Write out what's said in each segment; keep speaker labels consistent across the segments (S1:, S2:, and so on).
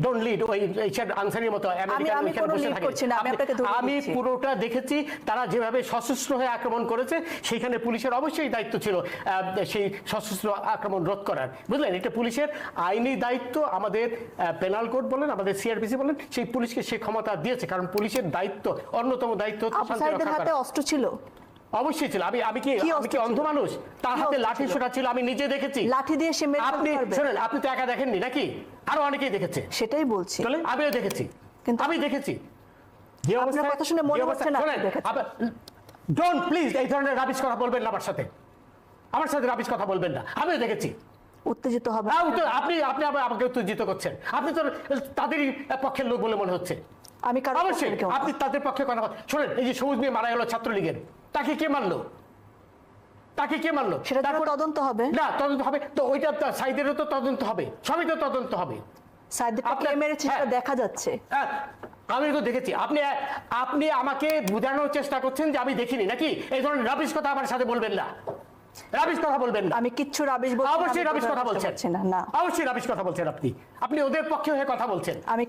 S1: Don't lead ওই আনসারের মতো আমি পুরোটা দেখেছি। তারা যেভাবে সশস্ত্র হয়ে আক্রমণ করেছে সেখানে পুলিশের অবশ্যই দায়িত্ব ছিল সেই সশস্ত্র আক্রমণ রোধ করার, বুঝলেন? এটা পুলিশের আইনি দায়িত্ব। আমাদের পেনাল কোড বলেন, আমাদের সিআরপিসি বলেন, সেই পুলিশকে সে ক্ষমতা দিয়েছে, কারণ পুলিশের দায়িত্ব, অন্যতম দায়িত্ব
S2: হাতে অস্ত্র ছিল।
S1: অবশ্যই ছিল। আমি কি অন্ধ মানুষ? তার হাতে লাঠি সোটা ছিল, আমি নিজে দেখেছি।
S2: লাঠি দিয়ে সে মেরে ফেলতে পারবে।
S1: শুনেন, আপনি তো একা দেখেননি নাকি? আরো অনেকেই দেখেছে।
S2: সেটাই বলছি,
S1: আমিও দেখেছি, কিন্তু আমি দেখেছি যে
S2: আপনার কথা শুনে মনে হচ্ছে না।
S1: ডোন্ট প্লিজ এই ধরনের রাবিশ কথা বলবেন না আমার সাথে। আমার সাথে রাবিশ কথা বলবেন না। আমিও দেখেছি।
S2: উত্তেজিত হবে
S1: আপনি আমাকে উত্তেজিত করছেন। আপনি তো তাদেরই পক্ষের লোক বলে মনে হচ্ছে।
S2: আমি
S1: অবশ্যই আপনি তাদের পক্ষে কথা শোনেন। এই যে সবুজ মেয়ে মারা গেল ছাত্রলীগের, তাকে কে মারলো? তাকে কে মারলো?
S2: সেটা তদন্ত হবে না?
S1: তদন্ত হবে তো, ওইটা সাইদেরও তো তদন্ত হবে, সবই তো তদন্ত হবে।
S2: দেখা যাচ্ছে,
S1: আমি তো দেখেছি। আপনি আমাকে বোঝানোর চেষ্টা করছেন যে আমি দেখিনি নাকি? এই ধরনের রাবিশ কথা আমার সাথে বলবেন না। রাবিশ কথা বলবেন না।
S2: আমি কিচ্ছু রাবিশ বলছি?
S1: অবশ্যই রাবিশ কথা বলছেন না। অবশ্যই রাবিশ কথা বলছেন। আপনি ওদের পক্ষে হয়ে কথা বলছেন।
S2: আমি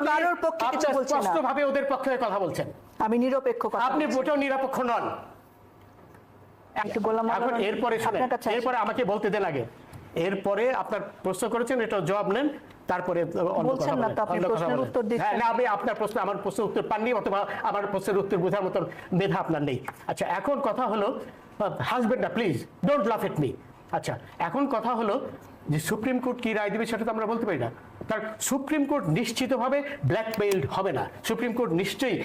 S2: কারোর পক্ষে কিছু বলছি না।
S1: স্পষ্টভাবে ওদের পক্ষে হয়ে কথা বলছেন।
S2: আমি নিরপেক্ষ কথা।
S1: আপনি মোটেও নিরপেক্ষ নন। এখন এরপরে আমাকে বলতে দেন আগে। এরপরে আপনার প্রশ্ন করেছেন, এটা জবাব নেন, তারপরে আপনার প্রশ্ন আমার প্রশ্নের উত্তর পাননি, অথবা আমার প্রশ্নের উত্তর বোঝার মতন মেধা আপনার নেই। আচ্ছা, এখন কথা হলো, হাসবেন না প্লিজ, ডোন্ট লাফ এট মি। আচ্ছা, এখন কথা হলো যে সুপ্রিম কোর্ট কি রায় দিবে সেটা তো আমরা বলতে পারি না। কারণ সুপ্রিম কোর্ট নিশ্চিতভাবে ব্ল্যাকমেইলড হবে না। সুপ্রিম কোর্ট নিশ্চয়ই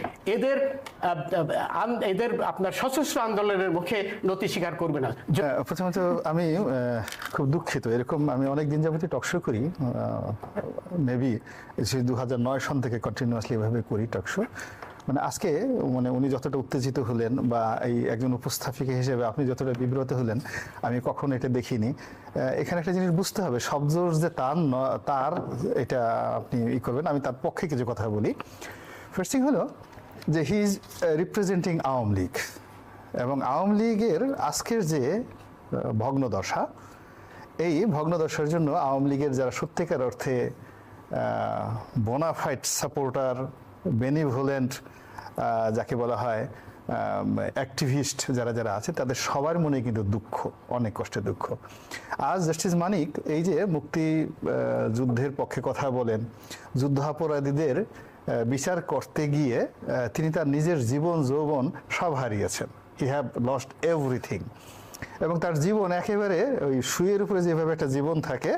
S1: এদের আপনার সশস্ত্র আন্দোলনের মুখে নতি স্বীকার করবে না।
S3: প্রথমত আমি খুব দুঃখিত, এরকম আমি অনেক দিন যাবতীয় টকশো করি, মেবি 2009 সন থেকে কন্টিনিউয়াসলি এভাবে করি টকশো। মানে আজকে উনি যতটা উত্তেজিত হলেন, বা এই একজন উপস্থাপিকা হিসেবে আপনি যতটা বিব্রত হলেন, আমি কখনো এটা দেখিনি। এখানে একটা জিনিস বুঝতে হবে, শব্দ যে তার এটা আপনি করবেন। আমি তার পক্ষে কিছু কথা বলি। ফার্স্ট থিং হলো যে he is representing Awami League, এবং আওয়ামী লীগের আজকের যে ভগ্নদশা, এই ভগ্নদশার জন্য আওয়ামী লীগের যারা সত্যিকার অর্থে বোনাফাইড সাপোর্টার, বেনিভোলেন্ট যাকে বলা হয়, অ্যাক্টিভিস্ট যারা আছে, তাদের সবার মনে কিন্তু দুঃখ, অনেক কষ্টের দুঃখ। আজ জাস্টিস মানিক এই যে মুক্তি যুদ্ধের পক্ষে কথা বলেন, যুদ্ধাপরাধীদের বিচার করতে গিয়ে তিনি তার নিজের জীবন যৌবন সব হারিয়েছেন। He have lost everything. এবং তার জীবন একেবারে ওই শুয়ের উপরে যেভাবে একটা জীবন থাকে,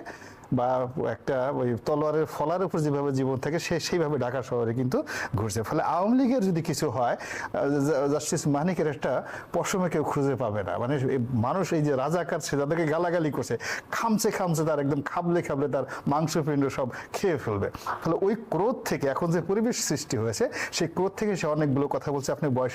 S3: বা একটা ওই তলোয়ারের ফলার উপর যেভাবে জীবন থাকে, সেইভাবে ঢাকা শহরে কিন্তু ঘুরছে। ফলে আওয়ামী লীগের যদি কিছু হয়, জাস্টিস মানিকের একটা পশমে কেউ খুঁজে পাবে না। মানে মানুষ এই যে রাজাকার সে যাদেরকে গালাগালি করছে, খামছে তার একদম খাবলে তার মাংসপিণ্ড সব খেয়ে ফেলবে। ফলে ওই ক্রোধ থেকে এখন যে পরিবেশ সৃষ্টি হয়েছে, সেই ক্রোধ থেকে সে অনেকগুলো কথা বলছে। আপনি বয়স